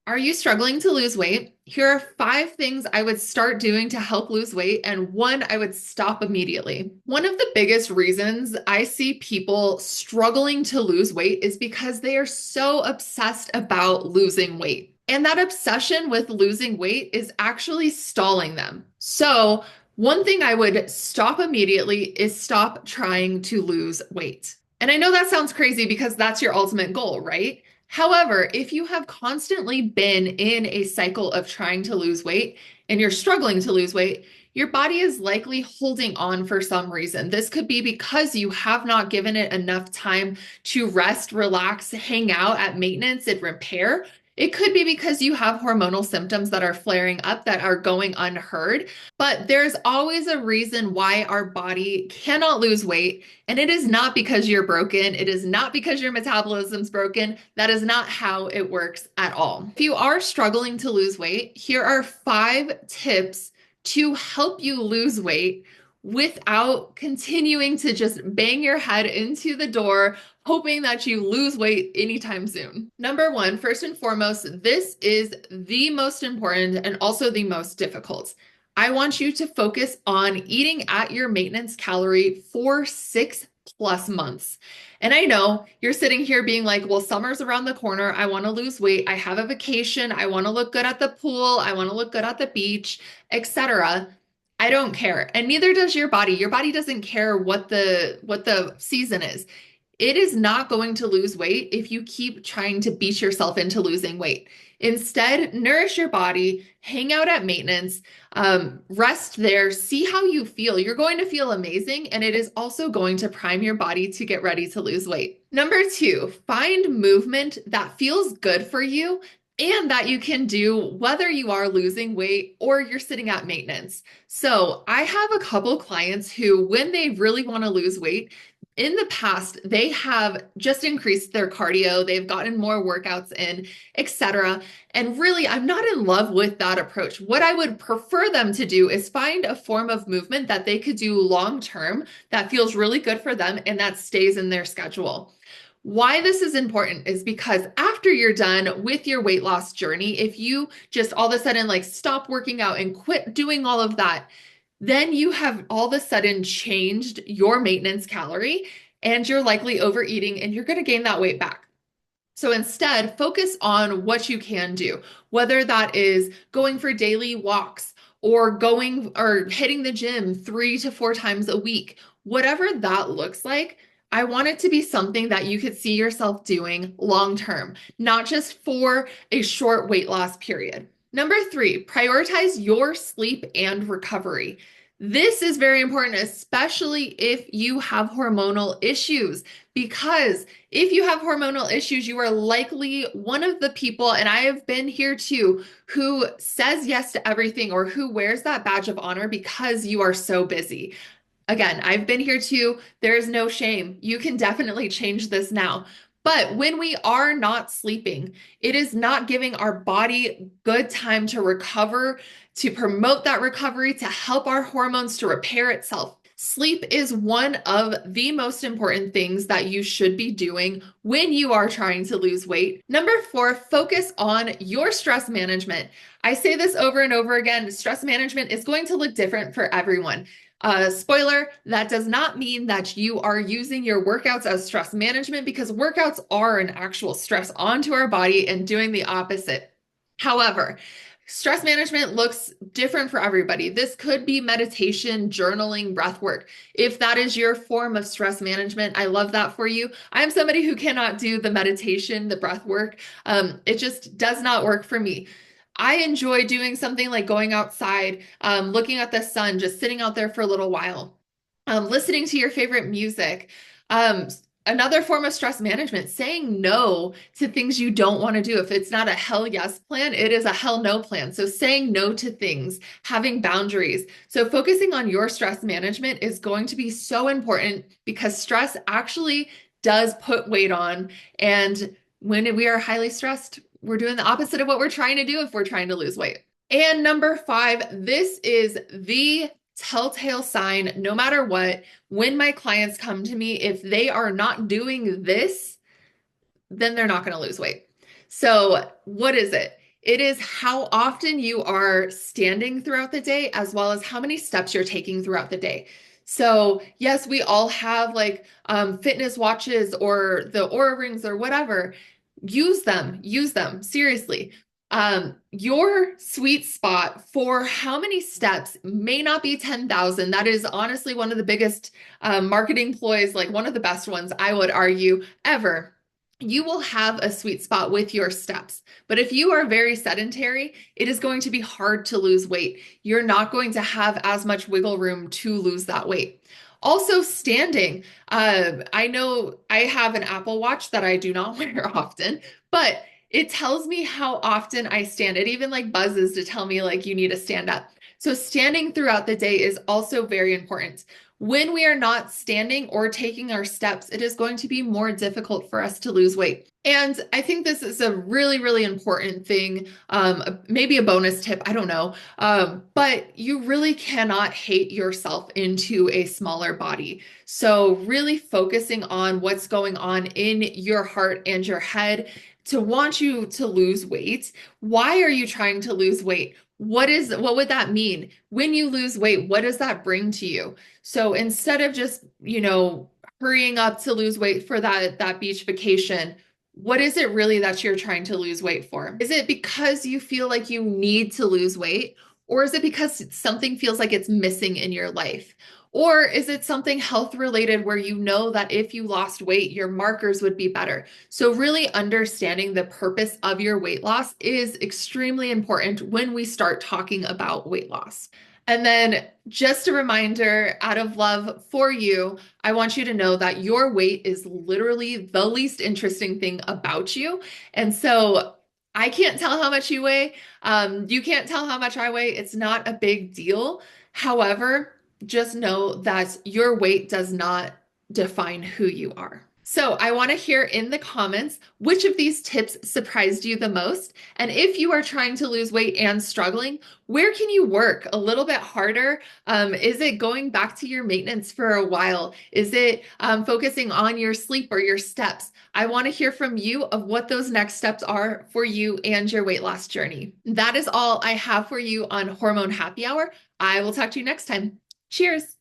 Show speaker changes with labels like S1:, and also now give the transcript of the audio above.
S1: Are you struggling to lose weight? Here are 5 things I would start doing to help lose weight, and one I would stop immediately. One of the biggest reasons I see people struggling to lose weight is because they are so obsessed about losing weight. And that obsession with losing weight is actually stalling them. So, one thing I would stop immediately is stop trying to lose weight. And I know that sounds crazy because that's your ultimate goal, right? However, if you have constantly been in a cycle of trying to lose weight and you're struggling to lose weight, your body is likely holding on for some reason. This could be because you have not given it enough time to rest, relax, hang out at maintenance and repair. It could be because you have hormonal symptoms that are flaring up that are going unheard. But there's always a reason why our body cannot lose weight. And it is not because you're broken. It is not because your metabolism's broken. That is not how it works at all. If you are struggling to lose weight, here are 5 tips to help you lose weight without continuing to just bang your head into the door, hoping that you lose weight anytime soon. Number one, first and foremost, this is the most important and also the most difficult. I want you to focus on eating at your maintenance calorie for 6+ months. And I know you're sitting here being like, well, summer's around the corner. I want to lose weight. I have a vacation. I want to look good at the pool. I want to look good at the beach, etc. I don't care. And neither does your body. Your body doesn't care what the season is. It is not going to lose weight if you keep trying to beat yourself into losing weight. Instead, nourish your body, hang out at maintenance, rest there, see how you feel. You're going to feel amazing, and it is also going to prime your body to get ready to lose weight. Number two, find movement that feels good for you and that you can do whether you are losing weight or you're sitting at maintenance. So I have a couple clients who, when they really want to lose weight, in the past, they have just increased their cardio, they've gotten more workouts in, etc. And really, I'm not in love with that approach. What I would prefer them to do is find a form of movement that they could do long term that feels really good for them and that stays in their schedule. Why this is important is because after you're done with your weight loss journey, if you just all of a sudden like stop working out and quit doing all of that, then you have all of a sudden changed your maintenance calorie and you're likely overeating and you're going to gain that weight back. So instead, focus on what you can do, whether that is going for daily walks or going or hitting the gym 3 to 4 times a week, whatever that looks like. I want it to be something that you could see yourself doing long term, not just for a short weight loss period. Number three, prioritize your sleep and recovery. This is very important, especially if you have hormonal issues, because if you have hormonal issues, you are likely one of the people, and I have been here too, who says yes to everything or who wears that badge of honor because you are so busy. Again, I've been here too. There is no shame. You can definitely change this now. But when we are not sleeping, it is not giving our body good time to recover, to promote that recovery, to help our hormones to repair itself. Sleep is one of the most important things that you should be doing when you are trying to lose weight. Number four, focus on your stress management. I say this over and over again, stress management is going to look different for everyone. Spoiler, that does not mean that you are using your workouts as stress management because workouts are an actual stress onto our body and doing the opposite. However, stress management looks different for everybody. This could be meditation, journaling, breath work. If that is your form of stress management, I love that for you. I'm somebody who cannot do the meditation, the breath work. It just does not work for me. I enjoy doing something like going outside, looking at the sun, just sitting out there for a little while, listening to your favorite music. Another form of stress management, saying no to things you don't want to do. If it's not a hell yes plan, it is a hell no plan. So saying no to things, having boundaries. So focusing on your stress management is going to be so important because stress actually does put weight on. And when we are highly stressed, we're doing the opposite of what we're trying to do if we're trying to lose weight. And number five, this is the telltale sign, no matter what, when my clients come to me, if they are not doing this, then they're not going to lose weight. So what is it? It is how often you are standing throughout the day, as well as how many steps you're taking throughout the day. So, yes, we all have like fitness watches or the Aura rings or whatever. Use them, seriously. Your sweet spot for how many steps may not be 10,000. That is honestly one of the biggest marketing ploys, like one of the best ones, I would argue, ever. You will have a sweet spot with your steps. But if you are very sedentary, it is going to be hard to lose weight. You're not going to have as much wiggle room to lose that weight. Also, standing. I know I have an Apple Watch that I do not wear often, but it tells me how often I stand. It even like buzzes to tell me like you need to stand up. So standing throughout the day is also very important. When we are not standing or taking our steps, it is going to be more difficult for us to lose weight. And I think this is a really, really important thing, maybe a bonus tip, I don't know. But you really cannot hate yourself into a smaller body. So, really focusing on what's going on in your heart and your head to want you to lose weight. Why are you trying to lose weight? What would that mean? When you lose weight, what does that bring to you? So instead of just, hurrying up to lose weight for that beach vacation, what is it really that you're trying to lose weight for? Is it because you feel like you need to lose weight? Or is it because something feels like it's missing in your life? Or is it something health related where you know that if you lost weight, your markers would be better? So, really understanding the purpose of your weight loss is extremely important when we start talking about weight loss. And then, just a reminder out of love for you, I want you to know that your weight is literally the least interesting thing about you. And so, I can't tell how much you weigh. You can't tell how much I weigh. It's not a big deal. However, just know that your weight does not define who you are. So I want to hear in the comments which of these tips surprised you the most. And if you are trying to lose weight and struggling, where can you work a little bit harder? Is it going back to your maintenance for a while? Is it focusing on your sleep or your steps? I want to hear from you of what those next steps are for you and your weight loss journey. That is all I have for you on Hormone Happy Hour. I will talk to you next time. Cheers.